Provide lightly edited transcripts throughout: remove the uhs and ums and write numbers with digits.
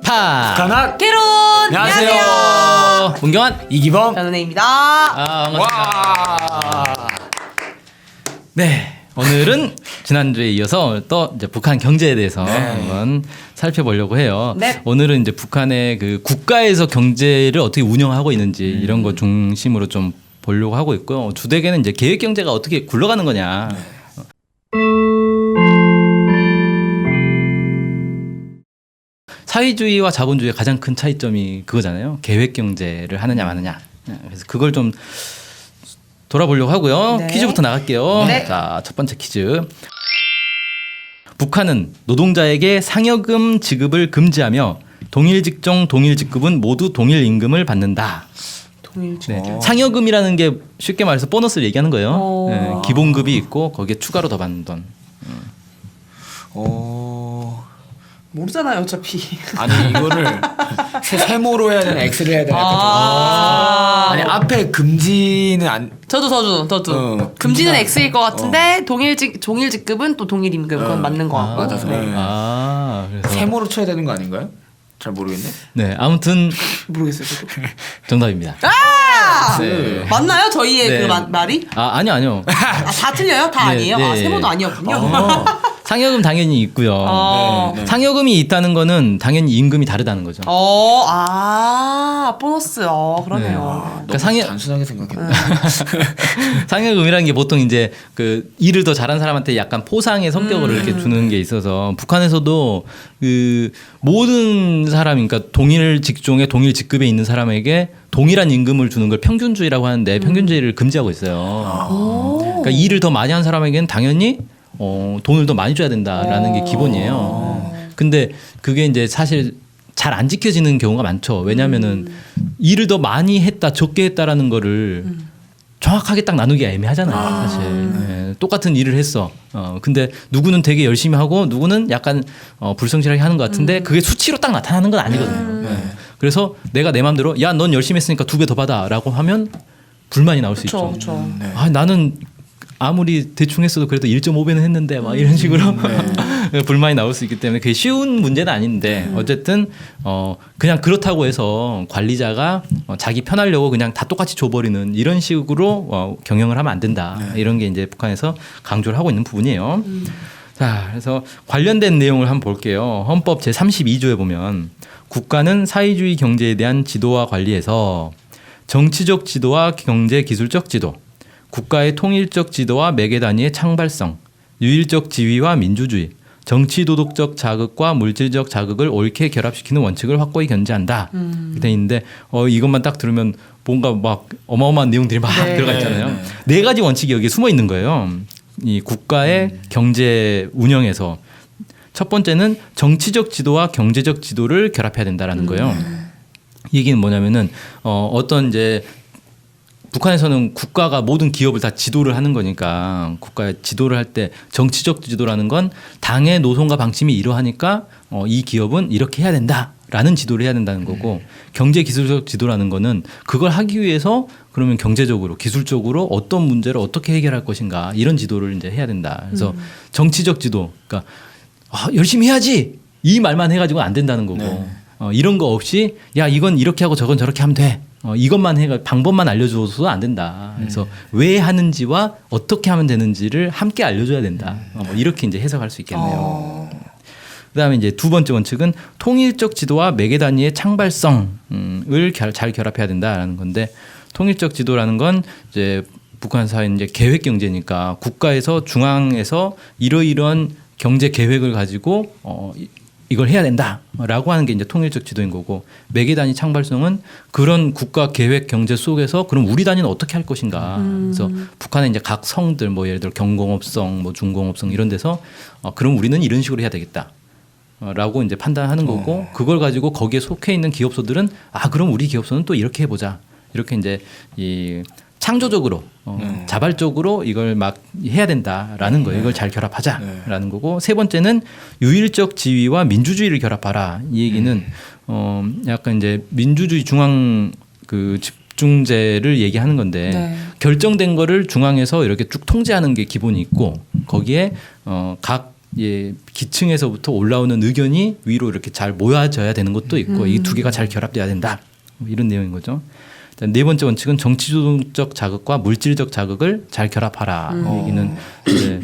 파 북한학 개론. 안녕하세요. 문경환 이기범. 변은혜입니다. 반갑습니다. 와. 네, 오늘은 지난주에 이어서 또 이제 북한 경제에 대해서 한번 살펴보려고 해요. 네. 오늘은 이제 북한의 그 국가에서 경제를 어떻게 운영하고 있는지 이런 거 중심으로 좀 보려고 하고 있고요. 주되게는 이제 계획 경제가 어떻게 굴러가는 거냐. 사회주의와 자본주의의 가장 큰 차이점이 그거잖아요. 계획 경제를 하느냐 마느냐. 그래서 그걸 좀 돌아보려고 하고요. 네. 퀴즈부터 나갈게요. 네. 자, 첫 번째 퀴즈. 북한은 노동자에게 상여금 지급을 금지하며 동일 직종 동일 직급은 모두 동일 임금을 받는다. 동일주. 네. 상여금이라는 게 쉽게 말해서 보너스를 얘기하는 거예요. 네, 기본급이 있고 거기에 추가로 더 받는 돈. 모르잖아요, 어차피. 아니 이거를 세모로 해야 되나 엑셀을 해야 되나 아니 앞에 금지는 안. 저도. 금지는 금지는 X일 것 같은데 동일 직급은 또 동일 임금 그건 맞는 것 같고. 맞아서. 네. 그래서 세모로 쳐야 되는 거 아닌가요? 잘 모르겠네. 네, 아무튼 모르겠어요, 저도. 정답입니다. 네. 맞나요, 저희의 네. 그 말이? 아니요. 다 틀려요? 다 네, 아니에요? 네. 세모도 아니었군요. 상여금 당연히 있고요. 네. 상여금이 있다는 거는 당연히 임금이 다르다는 거죠. 보너스. 그러네요. 너무 단순하게 생각했네. 상여금이라는 게 보통 이제 그 일을 더 잘한 사람한테 약간 포상의 성격을 이렇게 주는 게 있어서 북한에서도 그 모든 사람, 그러니까 동일 직종에 동일 직급에 있는 사람에게 동일한 임금을 주는 걸 평균주의라고 하는데 평균주의를 금지하고 있어요. 그러니까 일을 더 많이 한 사람에게는 당연히 돈을 더 많이 줘야 된다라는 게 기본이에요. 근데 그게 이제 사실 잘 안 지켜지는 경우가 많죠. 왜냐하면은 일을 더 많이 했다, 적게 했다라는 거를 정확하게 딱 나누기가 애매하잖아요. 사실 네, 똑같은 일을 했어. 근데 누구는 되게 열심히 하고 누구는 약간 불성실하게 하는 것 같은데 그게 수치로 딱 나타나는 건 아니거든요. 그래서 내가 내 마음대로 야, 넌 열심히 했으니까 2배 더 받아라고 하면 불만이 나올 수 있죠. 그렇죠. 나는 아무리 대충 했어도 그래도 1.5배는 했는데 막 이런 식으로 불만이 나올 수 있기 때문에 그게 쉬운 문제는 아닌데 어쨌든 그냥 그렇다고 해서 관리자가 자기 편하려고 그냥 다 똑같이 줘버리는 이런 식으로 경영을 하면 안 된다. 이런 게 이제 북한에서 강조를 하고 있는 부분이에요. 자, 그래서 관련된 내용을 한번 볼게요. 헌법 제32조에 보면 국가는 사회주의 경제에 대한 지도와 관리에서 정치적 지도와 경제 기술적 지도, 국가의 통일적 지도와 매개 단위의 창발성, 유일적 지위와 민주주의, 정치 도덕적 자극과 물질적 자극을 옳게 결합시키는 원칙을 확고히 견지한다. 이렇게 있는데 이것만 딱 들으면 뭔가 막 어마어마한 내용들이 막 들어가 있잖아요. 네 가지 원칙이 여기에 숨어 있는 거예요. 이 국가의 경제 운영에서 첫 번째는 정치적 지도와 경제적 지도를 결합해야 된다라는 거예요. 이 얘기는 뭐냐면은 어떤 이제 북한에서는 국가가 모든 기업을 다 지도를 하는 거니까 국가의 지도를 할 때 정치적 지도라는 건 당의 노선과 방침이 이러하니까 이 기업은 이렇게 해야 된다라는 지도를 해야 된다는 거고 경제 기술적 지도라는 거는 그걸 하기 위해서 그러면 경제적으로 기술적으로 어떤 문제를 어떻게 해결할 것인가 이런 지도를 이제 해야 된다. 그래서 정치적 지도, 그러니까 열심히 해야지 이 말만 해가지고 안 된다는 거고 이런 거 없이 야 이건 이렇게 하고 저건 저렇게 하면 돼. 이것만 해가 방법만 알려줘도 안 된다. 그래서 왜 하는지와 어떻게 하면 되는지를 함께 알려줘야 된다. 뭐 이렇게 이제 해석할 수 있겠네요. 그다음에 이제 두 번째 원칙은 통일적 지도와 매개 단위의 창발성을 잘 결합해야 된다라는 건데 통일적 지도라는 건 이제 북한 사회는 이제 계획 경제니까 국가에서 중앙에서 이러이러한 경제 계획을 가지고 이걸 해야 된다라고 하는 게 이제 통일적 지도인 거고 매개 단위 창발성은 그런 국가 계획 경제 속에서 그럼 우리 단위는 어떻게 할 것인가. 그래서 북한의 이제 각 성들 뭐 예를 들어 경공업성, 뭐 중공업성 이런 데서 그럼 우리는 이런 식으로 해야 되겠다라고 이제 판단하는 거고 그걸 가지고 거기에 속해 있는 기업소들은 그럼 우리 기업소는 또 이렇게 해보자. 이렇게 이제 이 창조적으로 자발적으로 이걸 막 해야 된다라는 거예요. 이걸 잘 결합하자라는 거고 세 번째는 유일적 지위와 민주주의를 결합하라. 이 얘기는 약간 이제 민주주의 중앙 그 집중제를 얘기하는 건데 결정된 거를 중앙에서 이렇게 쭉 통제하는 게 기본이 있고 거기에 각 기층에서부터 올라오는 의견이 위로 이렇게 잘 모아져야 되는 것도 있고 이 두 개가 잘 결합돼야 된다. 뭐 이런 내용인 거죠. 네 번째 원칙은 정치적 자극과 물질적 자극을 잘 결합하라. 이 얘기는 이제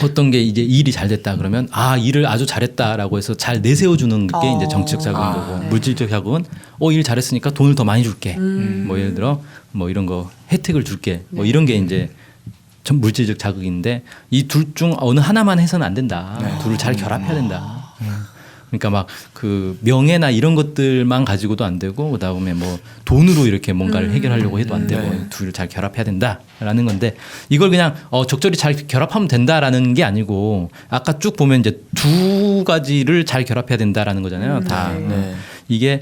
어떤 게 이제 일이 잘 됐다 그러면 일을 아주 잘했다라고 해서 잘 내세워주는 게 이제 정치적 자극인 거고 네. 물질적 자극은 일 잘했으니까 돈을 더 많이 줄게. 뭐 예를 들어 뭐 이런 거 혜택을 줄게. 뭐 이런 게 이제 물질적 자극인데 이 둘 중 어느 하나만 해서는 안 된다. 둘을 잘 결합해야 된다. 그러니까 막 그 명예나 이런 것들만 가지고도 안 되고 그다음에 뭐 돈으로 이렇게 뭔가를 해결하려고 해도 안 되고 둘을 잘 결합해야 된다라는 건데 이걸 그냥 적절히 잘 결합하면 된다라는 게 아니고 아까 쭉 보면 이제 두 가지를 잘 결합해야 된다라는 거잖아요. 다 이게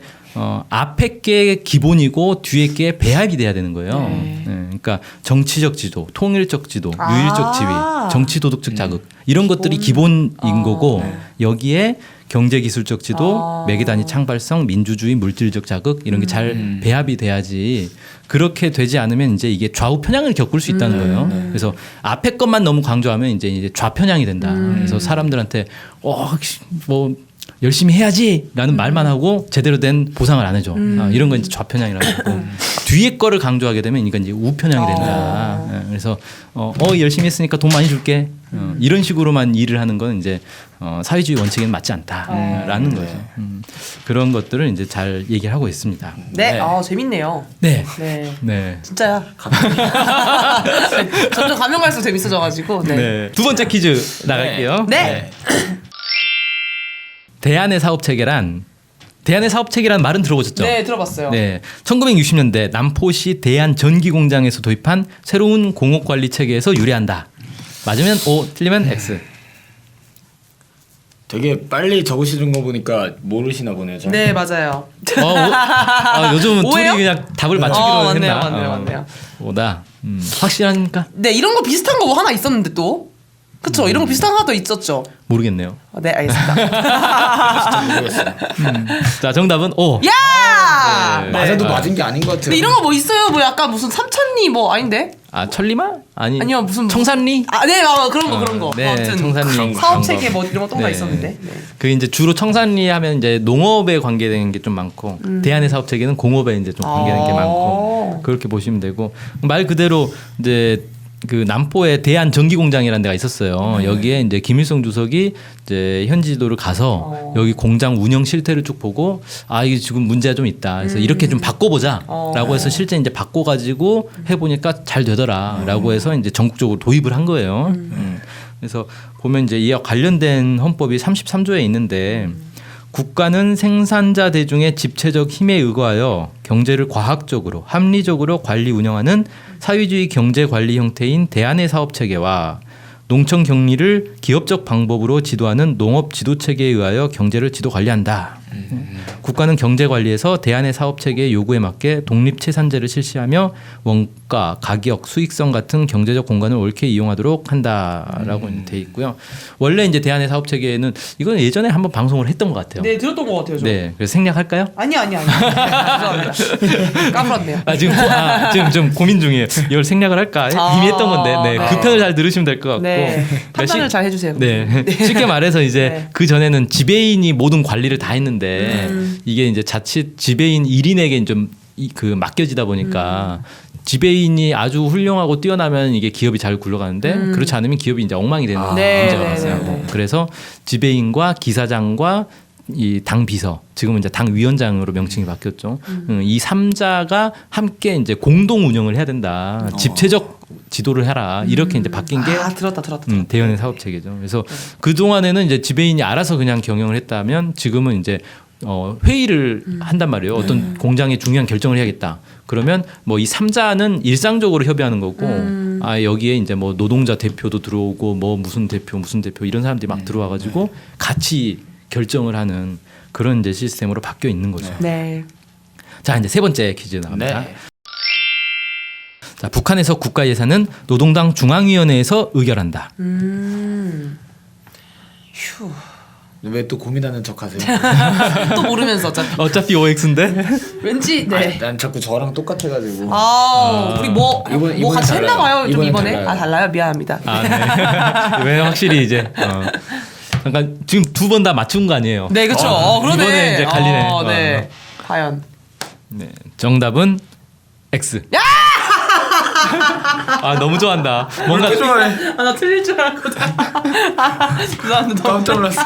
앞에 게 기본이고 뒤에 게 배합이 돼야 되는 거예요. 그러니까 정치적 지도, 통일적 지도, 유일적 지위, 정치 도덕적 자극 이런 것들이 기본인 거고 여기에 경제기술적 지도, 매개단위 창발성, 민주주의, 물질적 자극 이런 게 잘 배합이 돼야지 그렇게 되지 않으면 이제 이게 좌우 편향을 겪을 수 있다는 거예요. 그래서 앞에 것만 너무 강조하면 이제 좌편향이 된다. 그래서 사람들한테 뭐 열심히 해야지라는 말만 하고 제대로 된 보상을 안 해줘. 이런 건 이제 좌편향이라고 하고 뒤에 거를 강조하게 되면 이건 이제 우편향이 된다. 그래서 열심히 했으니까 돈 많이 줄게. 이런 식으로만 일을 하는 건 이제 사회주의 원칙에는 맞지 않다라는 거죠. 그런 것들을 이제 잘 얘기를 하고 있습니다. 네, 재밌네요. 네. 네. 네. 진짜야. 점점 가면 갈수록 재밌어져가지고. 네. 네. 두 번째 퀴즈 나갈게요. 네. 대안의 사업 체계란 말은 들어보셨죠? 네, 들어봤어요. 네. 1960년대 남포시 대안 전기 공장에서 도입한 새로운 공업 관리 체계에서 유래한다. 맞으면 O, 틀리면 X. 되게 빨리 적으시는 거 보니까 모르시나 보네요. 잘. 네, 맞아요. 요즘은 둘이 오해요? 그냥 답을 맞추기로 맞네요, 했나? 맞네요. 오다. 확실합니까? 네, 이런 거 비슷한 거 뭐 하나 있었는데 또. 그쵸? 이런 거 비슷한 거 하나 더 있었죠. 모르겠네요. 네, 알겠습니다. 진짜 모르겠어요. 자, 정답은 O. 야! 네. 맞아도 맞은 게 아닌 것 같아요. 근데 이런 거 뭐 있어요? 뭐 약간 무슨 삼천리 뭐 아닌데? 천리마? 아니요, 무슨 청산리? 네, 그런 거. 네, 아무튼 청산리. 사업 체계 뭐 이런 거 또 하나 네. 있었는데. 네. 그 이제 주로 청산리 하면 이제 농업에 관계되는 게 좀 많고 대안의 사업 체계는 공업에 이제 좀 관계되는 게 많고 그렇게 보시면 되고 말 그대로 이제 그 남포에 대한 전기 공장이라는 데가 있었어요. 여기에 이제 김일성 주석이 이제 현지도를 가서 여기 공장 운영 실태를 쭉 보고 이게 지금 문제가 좀 있다. 그래서 이렇게 좀 바꿔보자라고 해서 실제 이제 바꿔가지고 해보니까 잘 되더라라고 해서 이제 전국적으로 도입을 한 거예요. 그래서 보면 이제 이와 관련된 헌법이 33조에 있는데 국가는 생산자 대중의 집체적 힘에 의거하여 경제를 과학적으로 합리적으로 관리 운영하는 사회주의 경제 관리 형태인 대안의 사업 체계와 농촌 격리를 기업적 방법으로 지도하는 농업 지도 체계에 의하여 경제를 지도 관리한다. 국가는 경제 관리에서 대안의 사업 체계의 요구에 맞게 독립 채산제를 실시하며 원가, 가격, 수익성 같은 경제적 공간을 옳게 이용하도록 한다라고 돼 있고요. 원래 이제 대안의 사업 체계는 이건 예전에 한번 방송을 했던 것 같아요. 네, 들었던 것 같아요. 저. 네, 그래서 생략할까요? 아니. 죄송합니다. 까불었네요. 지금 좀 고민 중이에요. 이걸 생략을 할까? 이미 했던 건데, 네, 네. 그 편을 잘 들으시면 될 것 같고. 네. 판단을 시- 잘 해주세요. 네. 쉽게 말해서 이제 네. 그 전에는 지배인이 모든 관리를 다 했는데 이게 이제 자칫 지배인 1인에게 좀 그 맡겨지다 보니까 지배인이 아주 훌륭하고 뛰어나면 이게 기업이 잘 굴러가는데 그렇지 않으면 기업이 이제 엉망이 되는 네, 문제가 네, 발생하고 네, 네. 그래서 지배인과 기사장과 이 당 비서 지금은 이제 당 위원장으로 명칭이 바뀌었죠. 이 3자가 함께 이제 공동 운영을 해야 된다. 집체적 지도를 해라. 이렇게 이제 바뀐 게 들었다. 대연의 사업 체계죠. 그래서 그 동안에는 이제 지배인이 알아서 그냥 경영을 했다면 지금은 이제 회의를 한단 말이에요. 어떤 공장에 중요한 결정을 해야겠다. 그러면 뭐 이 3자는 일상적으로 협의하는 거고 여기에 이제 뭐 노동자 대표도 들어오고 뭐 무슨 대표 이런 사람들이 막 들어와 가지고 같이 결정을 하는 그런 이제 시스템으로 바뀌어 있는 거죠. 네. 자, 이제 세 번째 퀴즈 나갑니다. 네. 자, 북한에서 국가 예산은 노동당 중앙위원회에서 의결한다. 휴. 왜 또 고민하는 척하세요? 또 모르면서 어차피. 어차피 OX인데. 왠지 네. 아니, 난 자꾸 저랑 똑같아가지고. 우리 뭐 이번에 같이 달라요. 했나봐요. 좀 이번엔 이번에. 달라요. 달라요. 미안합니다. 왜 확실히 이제 잠깐 지금 두 번 다 맞춘 거 아니에요? 네, 그렇죠. 그러네. 이번에 이제 갈리네. 네. 과연. 네, 정답은 X. 아 너무 좋아한다. 뭔가 나 틀릴 줄 알았거든. 죄송합니다. 깜짝 놀랐어.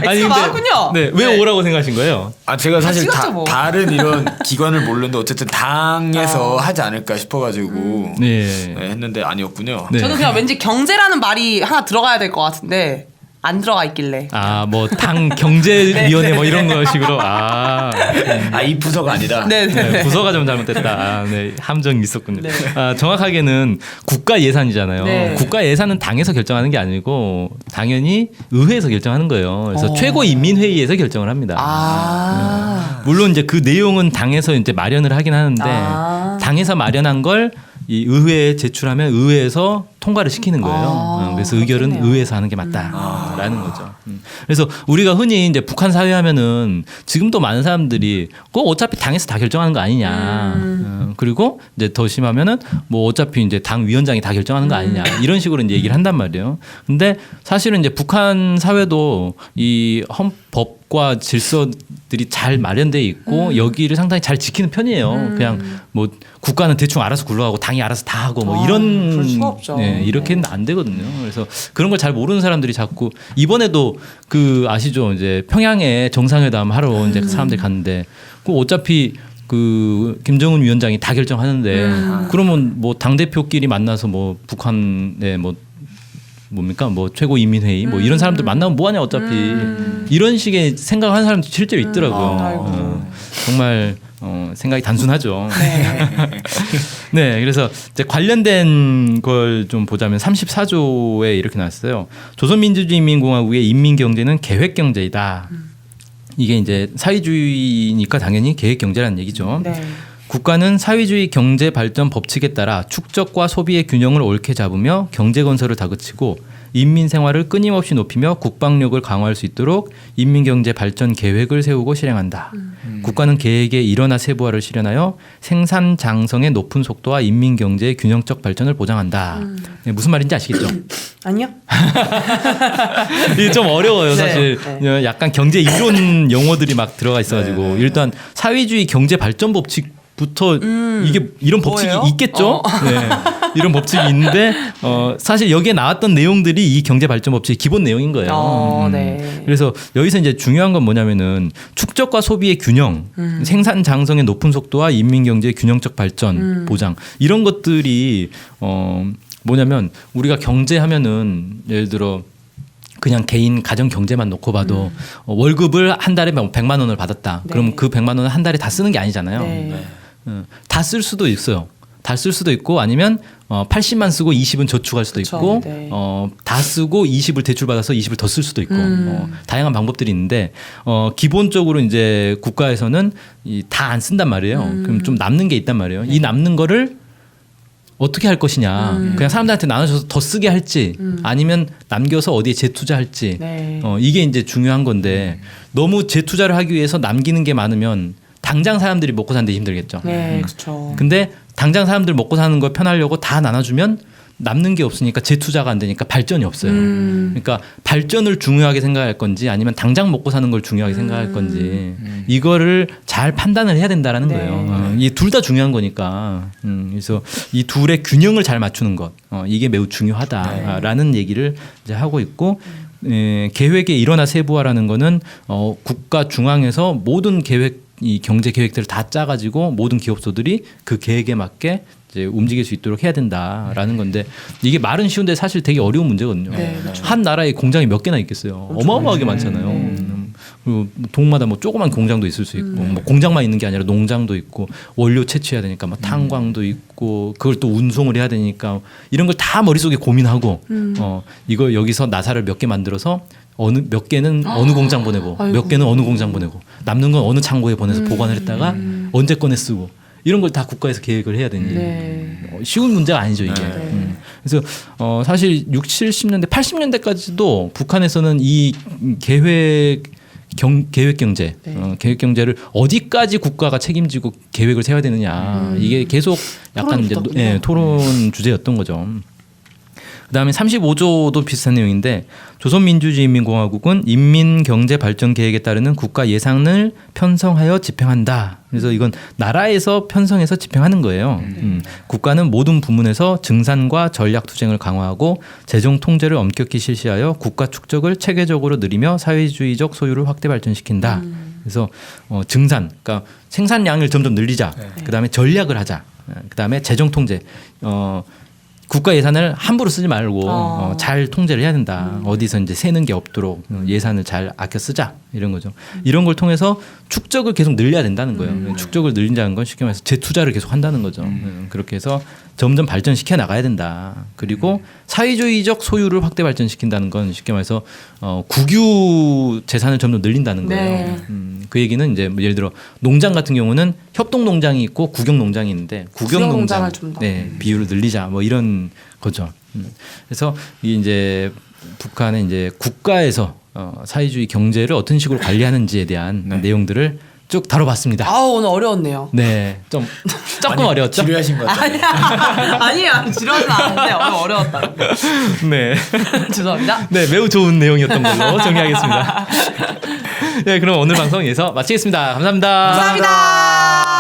X가 많았군요. 네, 왜 네. O라고 생각하신 거예요? 아 제가 사실 찍었죠, 뭐. 다른 이런 기관을 모르는데 어쨌든 당에서 하지 않을까 싶어가지고 네. 네, 했는데 아니었군요. 네. 저는 그냥 왠지 경제라는 말이 하나 들어가야 될 것 같은데 안 들어가 있길래. 뭐 당 경제위원회 뭐 이런 거 식으로 이 부서가 아니라. 네네. 부서가 좀 잘못됐다. 네, 함정이 있었군요. 네. 정확하게는 국가 예산이잖아요. 네. 국가 예산은 당에서 결정하는 게 아니고 당연히 의회에서 결정하는 거예요. 그래서 최고인민회의에서 결정을 합니다. 물론 이제 그 내용은 당에서 이제 마련을 하긴 하는데 당에서 마련한 걸 이 의회에 제출하면 의회에서 통과를 시키는 거예요. 그래서 의결은 그렇겠네요. 의회에서 하는 게 맞다라는 거죠. 그래서 우리가 흔히 이제 북한 사회 하면은 지금도 많은 사람들이 그거 어차피 당에서 다 결정하는 거 아니냐. 그리고 이제 더 심하면은 뭐 어차피 이제 당 위원장이 다 결정하는 거 아니냐 이런 식으로 이제 얘기를 한단 말이에요. 근데 사실은 이제 북한 사회도 이 헌법과 질서들이 잘 마련돼 있고 여기를 상당히 잘 지키는 편이에요. 그냥 뭐 국가는 대충 알아서 굴러가고 당이 알아서 다 하고 뭐 이런 그럴 수가 없죠. 네, 이렇게는 안 되거든요. 그래서 그런 걸 잘 모르는 사람들이 자꾸 이번에도 그 아시죠? 이제 평양에 정상회담 하러 이제 사람들이 갔는데 그 어차피 그 김정은 위원장이 다 결정하는데 그러면 뭐 당 대표끼리 만나서 뭐 북한에 뭐 뭡니까 뭐 최고인민회의 뭐 이런 사람들 만나면 뭐하냐 어차피 이런 식의 생각하는 사람도 실제로 있더라고요. 정말 생각이 단순하죠. 네, 그래서 이제 관련된 걸 좀 보자면 34조에 이렇게 나왔어요. 조선민주주의인민공화국의 인민경제는 계획경제이다. 이게 이제 사회주의니까 당연히 계획경제라는 얘기죠. 네. 국가는 사회주의 경제 발전 법칙에 따라 축적과 소비의 균형을 옳게 잡으며 경제 건설을 다그치고 인민 생활을 끊임없이 높이며 국방력을 강화할 수 있도록 인민 경제 발전 계획을 세우고 실행한다. 국가는 계획의 일원화 세부화를 실현하여 생산 장성의 높은 속도와 인민 경제의 균형적 발전을 보장한다. 네, 무슨 말인지 아시겠죠? 아니요. 이게 좀 어려워요, 네, 사실. 네. 약간 경제 이론 용어들이 막 들어가 있어가지고 일단 사회주의 경제 발전 법칙부터 이게 이런 법칙이 뭐예요? 있겠죠? 네. 이런 법칙이 있는데 사실 여기에 나왔던 내용들이 이 경제 발전 법칙의 기본 내용인 거예요. 네. 그래서 여기서 이제 중요한 건 뭐냐면은 축적과 소비의 균형, 생산 장성의 높은 속도와 인민 경제의 균형적 발전 보장 이런 것들이 뭐냐면 우리가 경제하면은 예를 들어 그냥 개인 가정 경제만 놓고 봐도 월급을 한 달에 100만 원을 받았다. 네. 그럼 그 100만 원을 한 달에 다 쓰는 게 아니잖아요. 네. 다 쓸 수도 있어요. 다 쓸 수도 있고 아니면 80만 쓰고 20은 저축할 수도 그쵸, 있고 네. 다 쓰고 20을 대출 받아서 20을 더 쓸 수도 있고 다양한 방법들이 있는데 기본적으로 이제 국가에서는 다 안 쓴단 말이에요. 그럼 좀 남는 게 있단 말이에요. 이 남는 거를 어떻게 할 것이냐. 그냥 사람들한테 나눠줘서 더 쓰게 할지 아니면 남겨서 어디에 재투자할지 네. 이게 이제 중요한 건데 너무 재투자를 하기 위해서 남기는 게 많으면 당장 사람들이 먹고 사는데 힘들겠죠. 네, 그렇죠. 근데 당장 사람들 먹고 사는 거 편하려고 다 나눠주면 남는 게 없으니까 재투자가 안 되니까 발전이 없어요. 그러니까 발전을 중요하게 생각할 건지 아니면 당장 먹고 사는 걸 중요하게 생각할 건지 이거를 잘 판단을 해야 된다라는 네. 거예요. 이 둘 다 중요한 거니까. 그래서 이 둘의 균형을 잘 맞추는 것 이게 매우 중요하다라는 얘기를 이제 하고 있고 계획의 일원화 세부화라는 거는 국가 중앙에서 모든 계획 이 경제 계획들을 다 짜가지고 모든 기업소들이 그 계획에 맞게 이제 움직일 수 있도록 해야 된다라는 건데 이게 말은 쉬운데 사실 되게 어려운 문제거든요. 네, 그렇죠. 한 나라에 공장이 몇 개나 있겠어요. 어마어마하게 많잖아요. 그리고 동마다 뭐 조그만 공장도 있을 수 있고 뭐 공장만 있는 게 아니라 농장도 있고 원료 채취해야 되니까 막 탄광도 있고 그걸 또 운송을 해야 되니까 이런 걸 다 머릿속에 고민하고 이거 여기서 나사를 몇 개 만들어서 어느 몇 개는 어느 공장 보내고 아이고. 몇 개는 어느 공장 보내고 남는 건 어느 창고에 보내서 보관을 했다가 언제 꺼내 쓰고 이런 걸 다 국가에서 계획을 해야 되니 네. 쉬운 문제가 아니죠 이게. 네. 그래서 사실 60, 70년대, 80년대까지도 북한에서는 이 계획 경제, 네. 계획 경제를 어디까지 국가가 책임지고 계획을 세워야 되느냐 이게 계속 약간 이제 토론 주제였던 거죠. 그다음에 35조도 비슷한 내용인데 조선민주주의인민공화국은 인민경제발전계획에 따르는 국가 예산을 편성하여 집행한다. 그래서 이건 나라에서 편성해서 집행하는 거예요. 국가는 모든 부문에서 증산과 전략투쟁을 강화하고 재정 통제를 엄격히 실시하여 국가 축적을 체계적으로 늘리며 사회주의적 소유를 확대 발전시킨다. 그래서 증산, 그러니까 생산량을 점점 늘리자. 그다음에 전략을 하자. 그다음에 재정 통제. 국가 예산을 함부로 쓰지 말고 잘 통제를 해야 된다. 어디서 이제 새는 게 없도록 예산을 잘 아껴 쓰자 이런 거죠. 이런 걸 통해서 축적을 계속 늘려야 된다는 거예요. 축적을 늘린다는 건 쉽게 말해서 재투자를 계속 한다는 거죠. 그렇게 해서 점점 발전시켜 나가야 된다. 그리고 사회주의적 소유를 확대 발전시킨다는 건 쉽게 말해서 국유 재산을 점점 늘린다는 거예요. 네. 그 얘기는 이제 뭐 예를 들어 농장 같은 경우는 협동 농장이 있고 국영 농장이 있는데 국영 농장 농장을 좀 더. 비율을 늘리자 뭐 이런 거죠. 그래서 이 이제 북한의 이제 국가에서 사회주의 경제를 어떤 식으로 관리하는지에 대한 내용들을 쭉 다뤄봤습니다. 오늘 어려웠네요. 네, 조금 어려웠죠. 지루하신 것 같아요. 아니야, 지루하진 않은데 어려웠다. 네, 죄송합니다. 네, 매우 좋은 내용이었던 걸로 정리하겠습니다. 네, 그럼 오늘 방송 여기서 마치겠습니다. 감사합니다. 감사합니다.